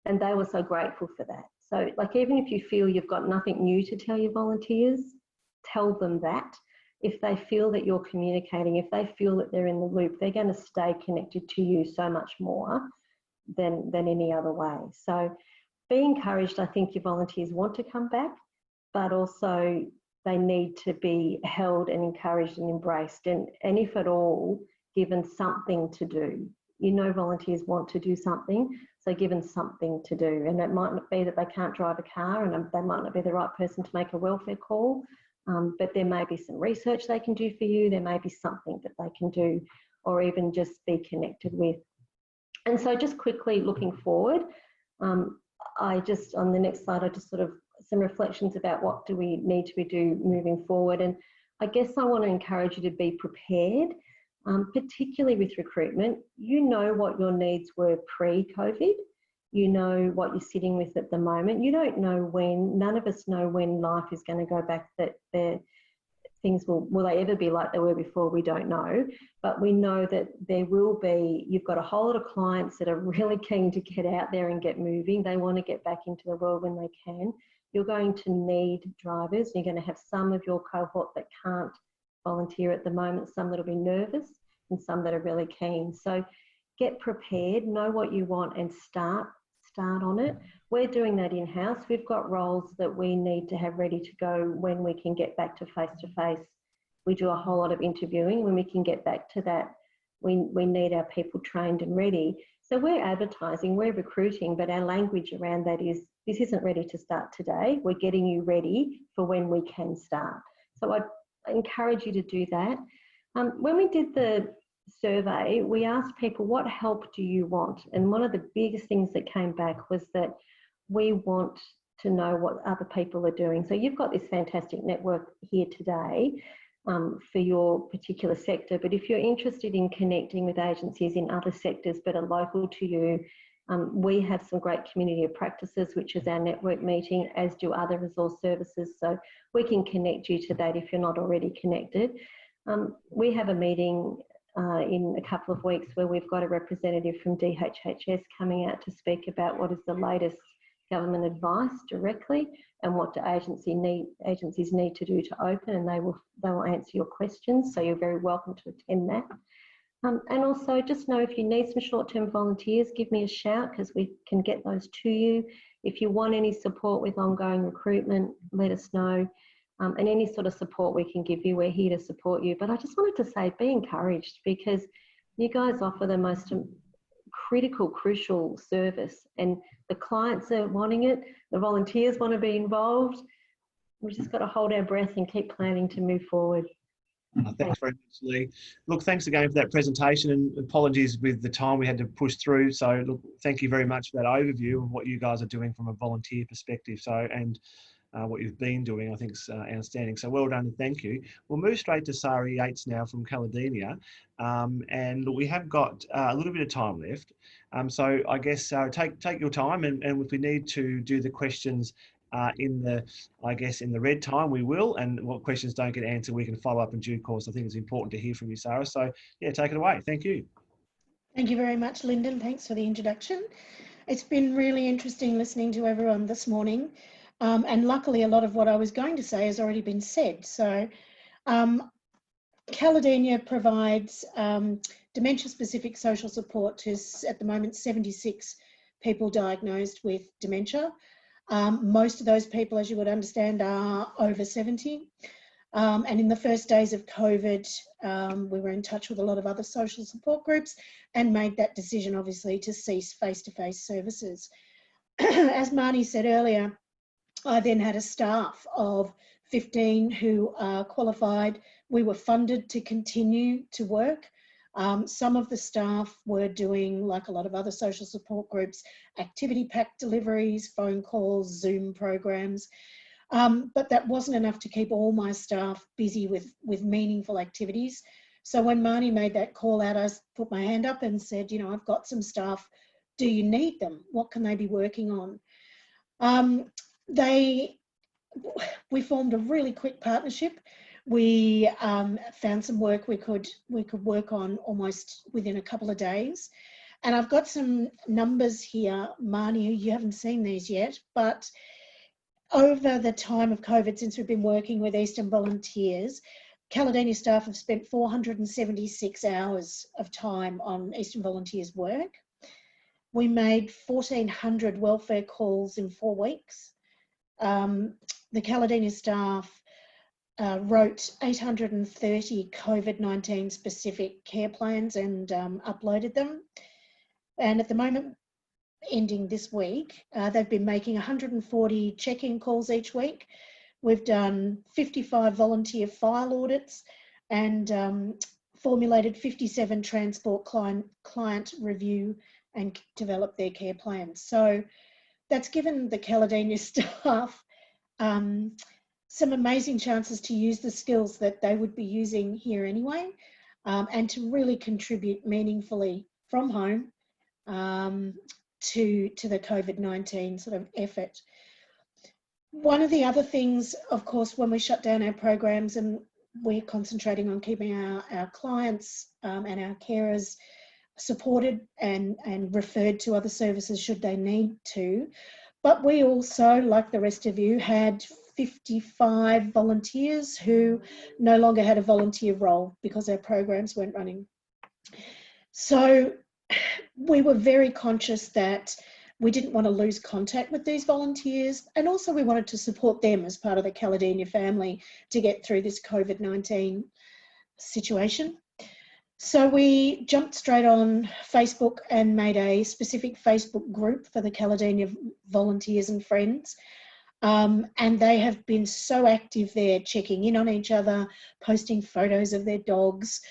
And they were so grateful for that. So like, even if you feel you've got nothing new to tell your volunteers, tell them that. If they feel that you're communicating, if they feel that they're in the loop, they're going to stay connected to you so much more than any other way. So be encouraged. I think your volunteers want to come back, but also they need to be held and encouraged and embraced. And if at all, given something to do. Volunteers want to do something, so given something to do. And it might not be that they can't drive a car and they might not be the right person to make a welfare call, but there may be some research they can do for you. There may be something that they can do, or even just be connected with. And so just quickly looking forward, on the next slide, I just sort of some reflections about what do we need to do moving forward. And I guess I want to encourage you to be prepared. Particularly with recruitment. You know what your needs were pre-COVID. You know what you're sitting with at the moment. You don't know when, none of us know when life is going to go back, that things will they ever be like they were before? We don't know. But we know that there will be, you've got a whole lot of clients that are really keen to get out there and get moving. They want to get back into the world when they can. You're going to need drivers. You're going to have some of your cohort that can't volunteer at the moment, some that'll be nervous and some that are really keen. So get prepared, know what you want and start on it. We're doing that in-house. We've got roles that we need to have ready to go when we can get back to face-to-face. We do a whole lot of interviewing. When we can get back to that, we need our people trained and ready. So we're advertising, we're recruiting, but our language around that is, this isn't ready to start today. We're getting you ready for when we can start. So I encourage you to do that. When we did the survey, we asked people, what help do you want? And one of the biggest things that came back was that we want to know what other people are doing. So you've got this fantastic network here today for your particular sector, but if you're interested in connecting with agencies in other sectors but are local to you, we have some great community of practices, which is our network meeting, as do other resource services. So we can connect you to that if you're not already connected. We have a meeting in a couple of weeks where we've got a representative from DHHS coming out to speak about what is the latest government advice directly, and what do agencies need to do to open, and they will answer your questions. So you're very welcome to attend that. And also just know if you need some short-term volunteers, give me a shout because we can get those to you. If you want any support with ongoing recruitment, let us know. And any sort of support we can give you, we're here to support you. But I just wanted to say, be encouraged, because you guys offer the most crucial service, and the clients are wanting it, the volunteers want to be involved. We've just got to hold our breath and keep planning to move forward.
Thanks very much, Lee. Look, thanks again for that presentation, and apologies with the time we had to push through. So look, thank you very much for that overview of what you guys are doing from a volunteer perspective. So, and what you've been doing, I think is outstanding. So well done and thank you. We'll move straight to Sarah Yeates now from Caladenia. And look, we have got a little bit of time left. So I guess, Sarah, take your time, and if we need to do the questions in the red time, we will, and what questions don't get answered, we can follow up in due course. I think it's important to hear from you, Sarah. So yeah, take it away. Thank you.
Thank you very much, Lyndon. Thanks for the introduction. It's been really interesting listening to everyone this morning. And luckily, a lot of what I was going to say has already been said. So Caladenia provides dementia-specific social support to, at the moment, 76 people diagnosed with dementia. Most of those people, as you would understand, are over 70. And in the first days of COVID, we were in touch with a lot of other social support groups and made that decision, obviously, to cease face-to-face services. As Marnie said earlier, I then had a staff of 15 who are qualified. We were funded to continue to work. Some of the staff were doing, like a lot of other social support groups, activity pack deliveries, phone calls, Zoom programs. But that wasn't enough to keep all my staff busy with meaningful activities. So when Marnie made that call out, I put my hand up and said, you know, I've got some staff. Do you need them? What can they be working on? We formed a really quick partnership. We found some work we could work on almost within a couple of days. And I've got some numbers here, Marnie, you haven't seen these yet, but over the time of COVID, since we've been working with Eastern Volunteers, Caladenia staff have spent 476 hours of time on Eastern Volunteers work. We made 1,400 welfare calls in 4 weeks. The Caladenia staff wrote 830 COVID-19 specific care plans and uploaded them. And at the moment, ending this week, they've been making 140 check-in calls each week. We've done 55 volunteer file audits and formulated 57 transport client review and developed their care plans. So that's given the Caladenia staff some amazing chances to use the skills that they would be using here anyway, and to really contribute meaningfully from home to the COVID-19 sort of effort. One of the other things, of course, when we shut down our programs, and we're concentrating on keeping our clients and our carers supported and referred to other services should they need to. But we also, like the rest of you, had 55 volunteers who no longer had a volunteer role because our programs weren't running. So we were very conscious that we didn't want to lose contact with these volunteers, and also we wanted to support them as part of the Caladenia family to get through this COVID-19 situation. So we jumped straight on Facebook and made a specific Facebook group for the Caladenia volunteers and friends. And they have been so active there, checking in on each other, posting photos of their dogs,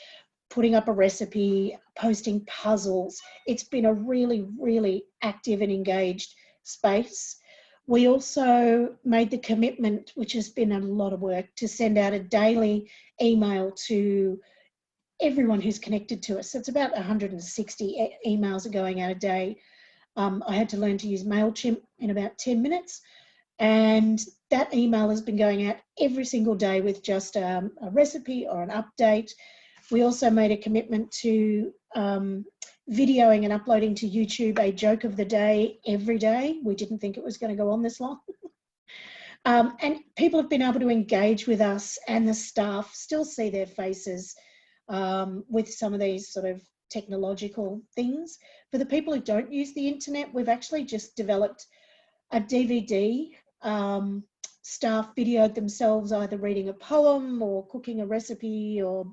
putting up a recipe, posting puzzles. It's been a really, really active and engaged space. We also made the commitment, which has been a lot of work, to send out a daily email to everyone who's connected to us. So it's about 160 emails are going out a day. I had to learn to use MailChimp in about 10 minutes. And that email has been going out every single day with just a recipe or an update. We also made a commitment to videoing and uploading to YouTube a joke of the day every day. We didn't think it was going to go on this long. And people have been able to engage with us, and the staff still see their faces with some of these sort of technological things. For the people who don't use the internet, we've actually just developed a DVD. Staff videoed themselves either reading a poem or cooking a recipe or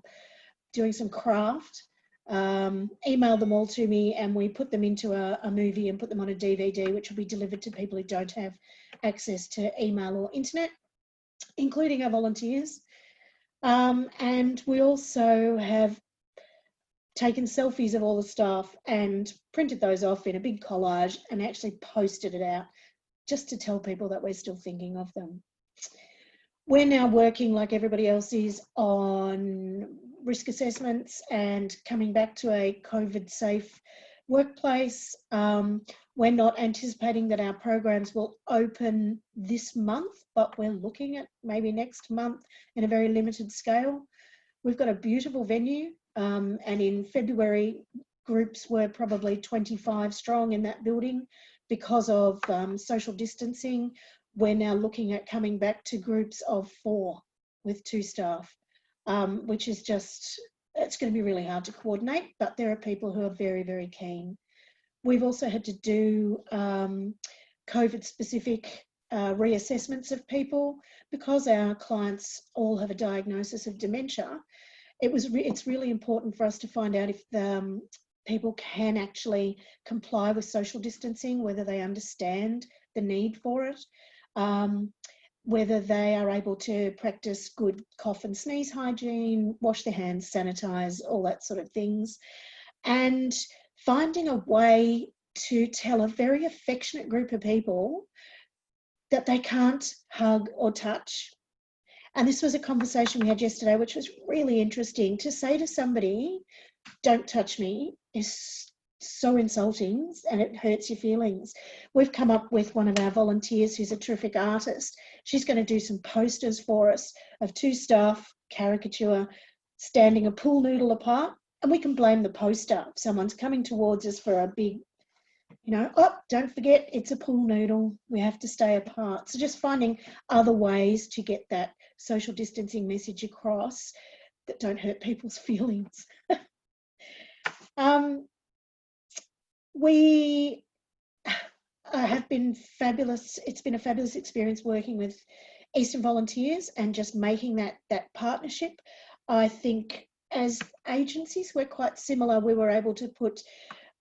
doing some craft. Emailed them all to me, and we put them into a movie and put them on a DVD, which will be delivered to people who don't have access to email or internet, including our volunteers. And we also have taken selfies of all the staff and printed those off in a big collage and actually posted it out just to tell people that we're still thinking of them. We're now working, like everybody else is, on risk assessments and coming back to a COVID-safe workplace. We're not anticipating that our programs will open this month, but we're looking at maybe next month in a very limited scale. We've got a beautiful venue, and in February, groups were probably 25 strong in that building because of social distancing. We're now looking at coming back to groups of 4 with 2 staff, which is just, it's going to be really hard to coordinate, but there are people who are very, very keen. We've also had to do COVID-specific reassessments of people because our clients all have a diagnosis of dementia. It's really important for us to find out if people can actually comply with social distancing, whether they understand the need for it, whether they are able to practice good cough and sneeze hygiene, wash their hands, sanitize, all that sort of things. And finding a way to tell a very affectionate group of people that they can't hug or touch. And this was a conversation we had yesterday, which was really interesting. To say to somebody, "Don't touch me," is so insulting and it hurts your feelings. We've come up with one of our volunteers who's a terrific artist. She's going to do some posters for us of 2 staff, caricature, standing a pool noodle apart, and we can blame the poster. If someone's coming towards us for a big, you know, "Oh, don't forget, it's a pool noodle, we have to stay apart." So just finding other ways to get that social distancing message across that don't hurt people's feelings. We have been fabulous. It's been a fabulous experience working with Eastern Volunteers and just making that partnership. I think as agencies, we're quite similar. We were able to put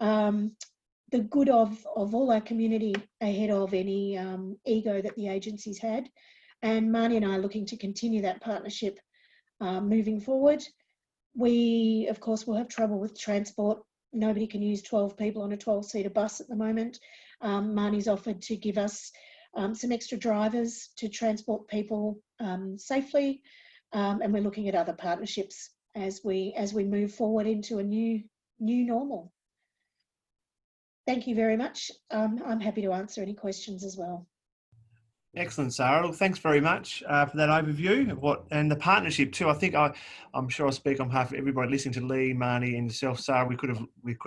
the good of all our community ahead of any ego that the agencies had. And Marnie and I are looking to continue that partnership moving forward. We, of course, will have trouble with transport. Nobody can use 12 people on a 12-seater bus at the moment. Marnie's offered to give us some extra drivers to transport people safely, and we're looking at other partnerships as we move forward into a new normal. Thank you very much. I'm happy to answer any questions as well.
Excellent, Sarah. Well, thanks very much for that overview of and the partnership too. I think I'm sure I speak on behalf of everybody listening to Lee, Marnie, and yourself, Sarah. We could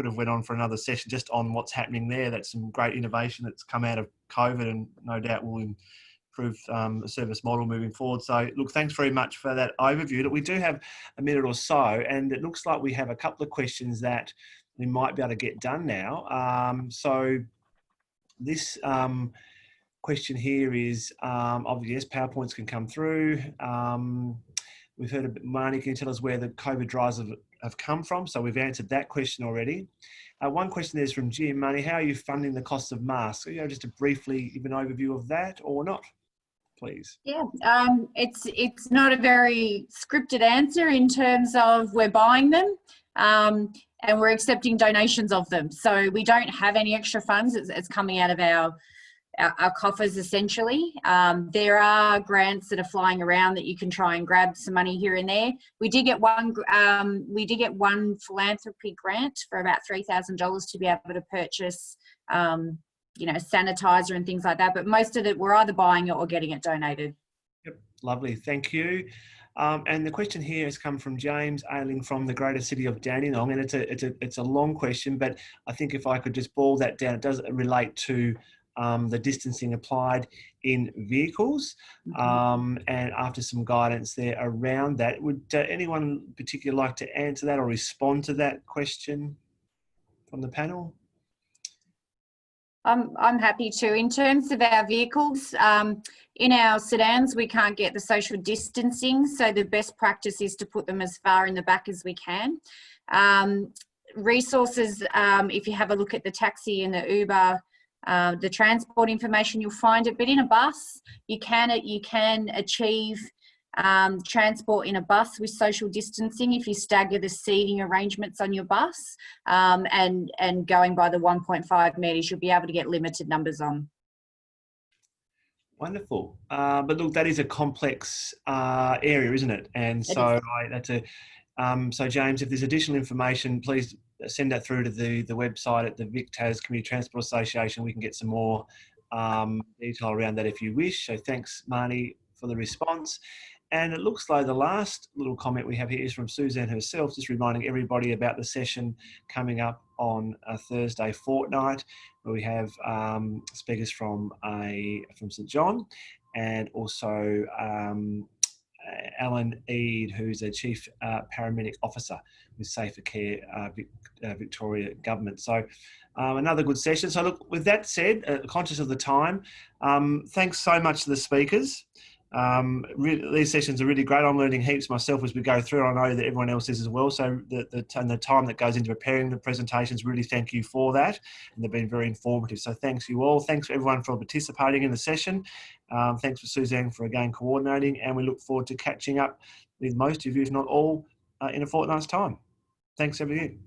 have went on for another session just on what's happening there. That's some great innovation that's come out of COVID, and no doubt will improve the service model moving forward. So, look, thanks very much for that overview. Look, we do have a minute or so, and it looks like we have a couple of questions that we might be able to get done now. So this question here is, obviously, yes, PowerPoints can come through. We've heard a bit, Marnie, can you tell us where the COVID drives have come from? So we've answered that question already. One question there is from Jim. Marnie, how are you funding the cost of masks? You know, just to briefly give an overview of that or not, please.
Yeah, it's not a very scripted answer in terms of we're buying them and we're accepting donations of them. So we don't have any extra funds. It's coming out of our coffers essentially. There are grants that are flying around that you can try and grab some money here and there. We did get one philanthropy grant for about $3,000 to be able to purchase you know, sanitizer and things like that, but most of it we're either buying it or getting it donated.
Yep, lovely, thank you. And the question here has come from James Ailing from the greater city of Dandenong, and it's a long question, but I think if I could just boil that down, it does relate to the distancing applied in vehicles, and after some guidance there around that. Would anyone in particular like to answer that or respond to that question from the panel?
I'm happy to. In terms of our vehicles, in our sedans, we can't get the social distancing, so the best practice is to put them as far in the back as we can. Resources, if you have a look at the taxi and the Uber, the transport information, you'll find it. But in a bus, you can achieve transport in a bus with social distancing if you stagger the seating arrangements on your bus, and going by the 1.5 metres, you'll be able to get limited numbers on.
Wonderful. But look, that is a complex area, isn't it? And so so James, if there's additional information, please send that through to the website at the VICTAS Community Transport Association. We can get some more detail around that if you wish. So thanks, Marnie, for the response. And it looks like the last little comment we have here is from Suzanne herself, just reminding everybody about the session coming up on a Thursday fortnight, where we have speakers from St John, and also Alan Eade, who's a Chief Paramedic Officer with Safer Care Victoria Government. So another good session. So look, with that said, conscious of the time, thanks so much to the speakers. These sessions are really great. I'm learning heaps myself as we go through. I know that everyone else is as well. So the time that goes into preparing the presentations, really thank you for that. And they've been very informative. So thanks you all. Thanks for everyone for participating in the session. Thanks for Suzanne for again coordinating. And we look forward to catching up with most of you, if not all, in a fortnight's time. Thanks everyone.